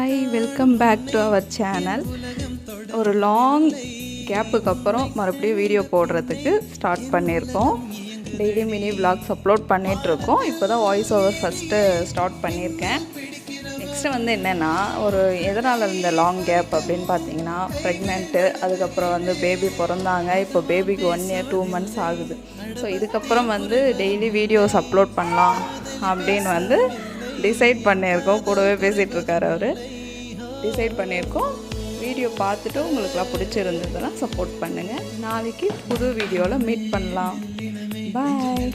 Hi, welcome back to our channel. ஒரு long கேப்புக்கு அப்புறம் மறுபடியும் வீடியோ போடுறதுக்கு ஸ்டார்ட் பண்ணியிருக்கோம். டெய்லி மினி விலாக்ஸ் அப்லோட் பண்ணிகிட்ருக்கோம். இப்போ தான் வாய்ஸ் ஓவர் ஃபஸ்ட்டு ஸ்டார்ட் பண்ணியிருக்கேன். நெக்ஸ்ட்டு என்னென்னா, எதனால் இந்த லாங் கேப் அப்படின்னு பார்த்தீங்கன்னா, ப்ரெக்னென்ட்டு, அதுக்கப்புறம் பேபி பிறந்தாங்க. இப்போ பேபிக்கு 1 year 2 months ஆகுது. ஸோ இதுக்கப்புறம் டெய்லி வீடியோஸ் அப்லோட் பண்ணலாம் அப்படின்னு டிசைட் பண்ணியிருக்கோம். கூடவே பேசிகிட்ருக்காரு அவர். டிசைட் பண்ணியிருக்கோம். வீடியோ பார்த்துட்டு உங்களுக்குலாம் பிடிச்சிருந்ததுன்னா சப்போர்ட் பண்ணுங்கள். நாளைக்கு புது வீடியோவில் மீட் பண்ணலாம். பாய்.